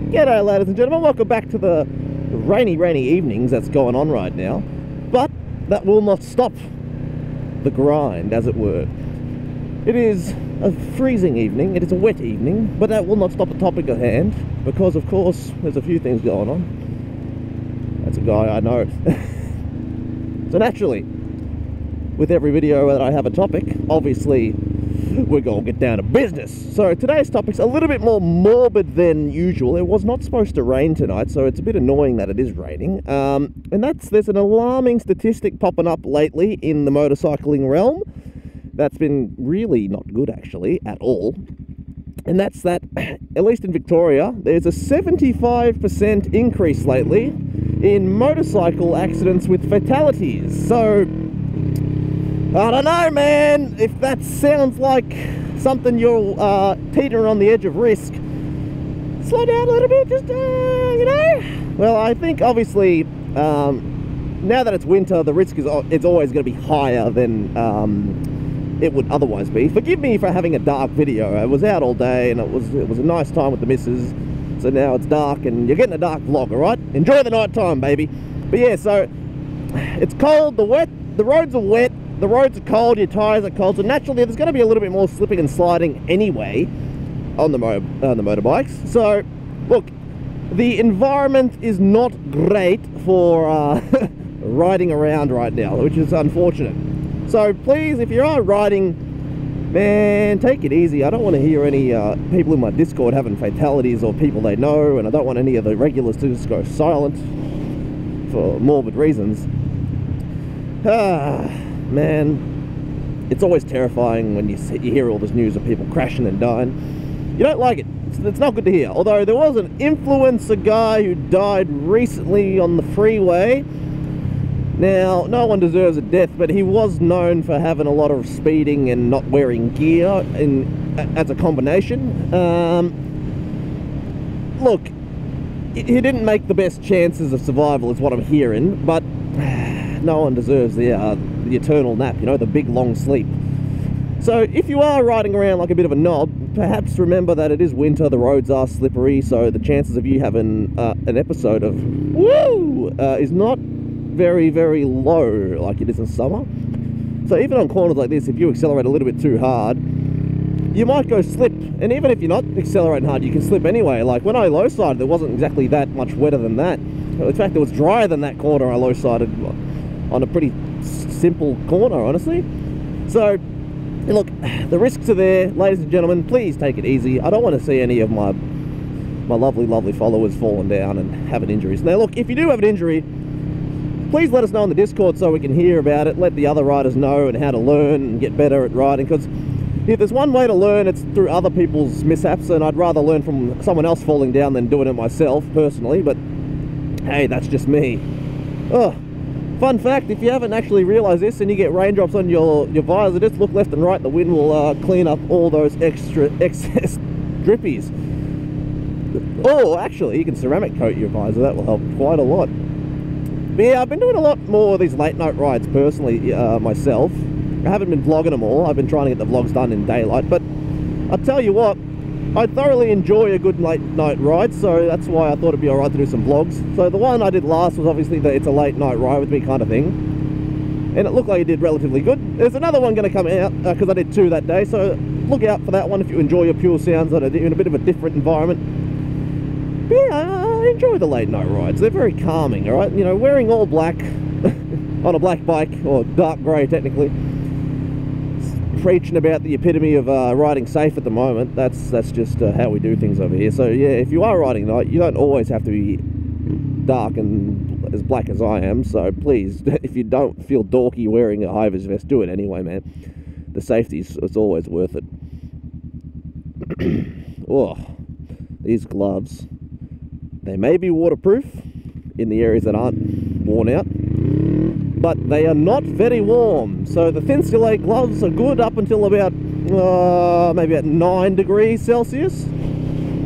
G'day ladies and gentlemen, welcome back to the rainy evenings that's going on right now. But that will not stop the grind, as it were. It is a freezing evening, it is a wet evening, but that will not stop the topic at hand, because of course there's a few things going on. That's a guy I know. So naturally, with every video that I have a topic, obviously we're going to get down to business. So today's topic's a little bit more morbid than usual. It was not supposed to rain tonight, so it's a bit annoying that it is raining. And there's an alarming statistic popping up lately in the motorcycling realm that's been really not good, actually, at all. And that's that, at least in Victoria, there's a 75% increase lately in motorcycle accidents with fatalities. So I don't know, man, if that sounds like something you're teetering on the edge of risk, slow down a little bit, just, you know. Well, I think, obviously, now that it's winter, the risk is it's always going to be higher than it would otherwise be. Forgive me for having a dark video. I was out all day, and it was a nice time with the missus, so now it's dark, and you're getting a dark vlog, all right? Enjoy the night time, baby. But yeah, so it's cold, the roads are wet, the roads are cold, your tyres are cold, so naturally there's going to be a little bit more slipping and sliding anyway on the motorbikes. So, look, the environment is not great for riding around right now, which is unfortunate. So please, if you are riding, man, take it easy. I don't want to hear any people in my Discord having fatalities or people they know, and I don't want any of the regulars to just go silent for morbid reasons. Man, it's always terrifying when you hear all this news of people crashing and dying. You don't like it. It's not good to hear. Although there was an influencer guy who died recently on the freeway. Now, no one deserves a death, but he was known for having a lot of speeding and not wearing gear as a combination. Look, he didn't make the best chances of survival is what I'm hearing, but no one deserves the eternal nap, you know, the big long sleep. So if you are riding around like a bit of a knob, perhaps remember that it is winter, the roads are slippery, so the chances of you having an episode of woo is not very low like it is in summer. So even on corners like this, if you accelerate a little bit too hard, you might go slip, and even if you're not accelerating hard, you can slip anyway. Like when I low-sided, it wasn't exactly that much wetter than that. In fact, it was drier than that corner I low-sided on a pretty simple corner, honestly. So look, the risks are there, ladies and gentlemen. Please take it easy. I don't want to see any of my lovely followers falling down and having injuries. Now look, if you do have an injury, please let us know on the Discord so we can hear about it. Let the other riders know and how to learn and get better at riding, because if there's one way to learn, it's through other people's mishaps, and I'd rather learn from someone else falling down than doing it myself personally. But hey, that's just me. Oh, fun fact, if you haven't actually realized this and you get raindrops on your visor, just look left and right. The wind will clean up all those excess drippies. Or actually, you can ceramic coat your visor. That will help quite a lot. But yeah, I've been doing a lot more of these late night rides personally myself. I haven't been vlogging them all. I've been trying to get the vlogs done in daylight, but I'll tell you what, I thoroughly enjoy a good late night ride, so that's why I thought it'd be alright to do some vlogs. So the one I did last was obviously the it's a late night ride with me kind of thing, and it looked like it did relatively good. There's another one going to come out because I did two that day, so look out for that one if you enjoy your pure sounds in a bit of a different environment. But yeah, I enjoy the late night rides. They're very calming, alright? You know, wearing all black on a black bike, or dark grey technically, preaching about the epitome of riding safe at the moment. That's just how we do things over here. So yeah, if you are riding night, you don't always have to be dark and as black as I am. So please, if you don't feel dorky wearing a high-vis vest, do it anyway, man. The safety's it's always worth it. Oh, these gloves. They may be waterproof in the areas that aren't worn out, but they are not very warm. So the Thinsulate gloves are good up until about maybe at 9 degrees Celsius,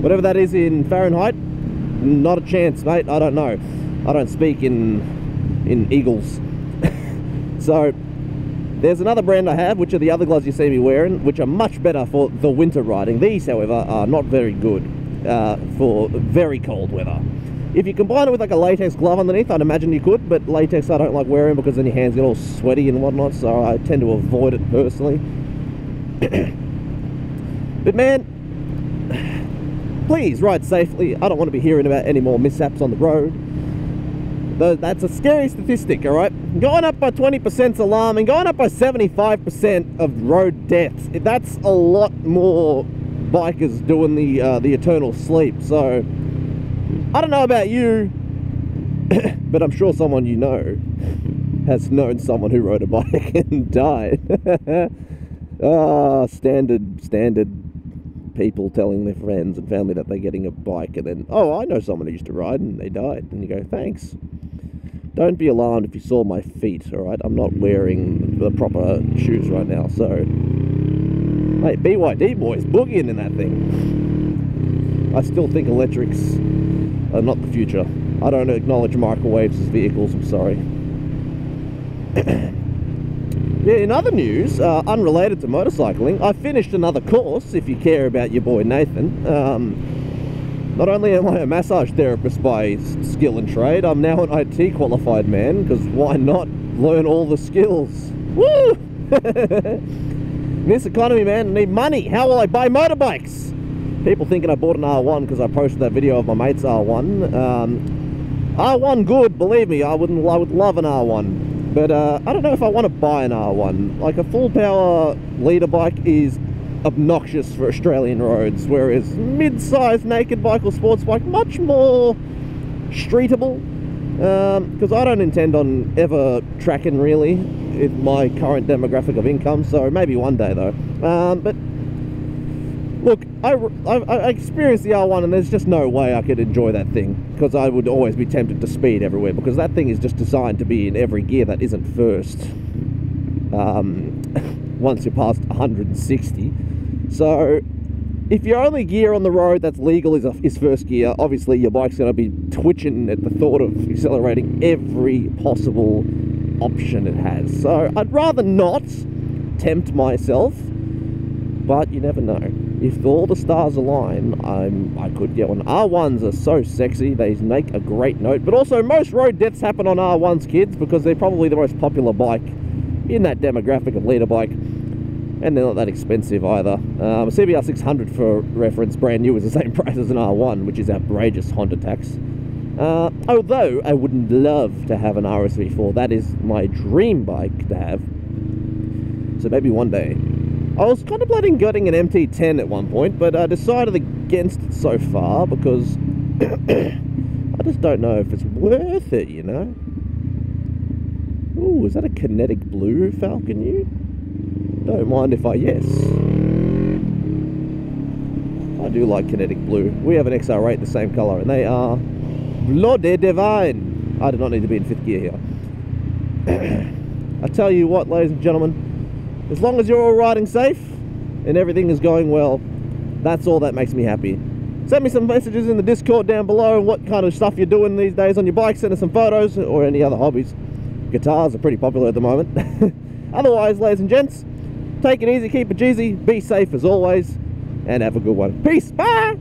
whatever that is in Fahrenheit. Not a chance, mate. I don't know. I don't speak in eagles. So there's another brand I have, which are the other gloves you see me wearing, which are much better for the winter riding. These, however, are not very good. for very cold weather. If you combine it with like a latex glove underneath, I'd imagine you could, but latex I don't like wearing because then your hands get all sweaty and whatnot, so I tend to avoid it personally. But man, please ride safely. I don't want to be hearing about any more mishaps on the road. That's a scary statistic, alright? Going up by 20% is alarming. Going up by 75% of road deaths, that's a lot more bikers doing the eternal sleep. So I don't know about you, but I'm sure someone you know has known someone who rode a bike and died. Standard people telling their friends and family that they're getting a bike, and then, oh, I know someone who used to ride and they died. And you go, thanks. Don't be alarmed if you saw my feet, alright? I'm not wearing the proper shoes right now, so... Mate, BYD boys, boogieing in that thing. I still think electrics are not the future. I don't acknowledge microwaves as vehicles, I'm sorry. Yeah, in other news, unrelated to motorcycling, I finished another course, if you care about your boy Nathan. Not only am I a massage therapist by skill and trade, I'm now an IT qualified man, because why not learn all the skills? Woo! In this economy, man, I need money. How will I buy motorbikes? People thinking I bought an R1 because I posted that video of my mate's R1. R1 good, believe me, I would love an R1. But I don't know if I want to buy an R1. Like, a full power leader bike is obnoxious for Australian roads, whereas mid-sized naked bike or sports bike much more streetable, because I don't intend on ever tracking really in my current demographic of income, so maybe one day though. But look, I experienced the R1 and there's just no way I could enjoy that thing, because I would always be tempted to speed everywhere, because that thing is just designed to be in every gear that isn't first. Once you're past 160. So if your only gear on the road that's legal is first gear, obviously your bike's going to be twitching at the thought of accelerating every possible option it has. So I'd rather not tempt myself, but you never know. If all the stars align, I could get one. R1s are so sexy, they make a great note, but also most road deaths happen on R1s, kids, because they're probably the most popular bike in that demographic of leader bike, and they're not that expensive either. A CBR 600, for reference, brand new, is the same price as an R1, which is outrageous Honda tax. Although I would love to have an RSV4. That is my dream bike to have. So maybe one day. I was contemplating getting an MT10 at one point, but I decided against it so far because I just don't know if it's worth it, you know? Ooh, is that a kinetic blue Falcon U? Don't mind if I yes. I do like kinetic blue. We have an XR8 the same colour, and they are bloody divine. I do not need to be in 5th gear here. I tell you what, ladies and gentlemen, as long as you're all riding safe and everything is going well, that's all that makes me happy. Send me some messages in the Discord down below on what kind of stuff you're doing these days on your bike. Send us some photos or any other hobbies. Guitars are pretty popular at the moment. Otherwise, ladies and gents, take it easy, keep it Jeezy, be safe as always, and have a good one. Peace, bye!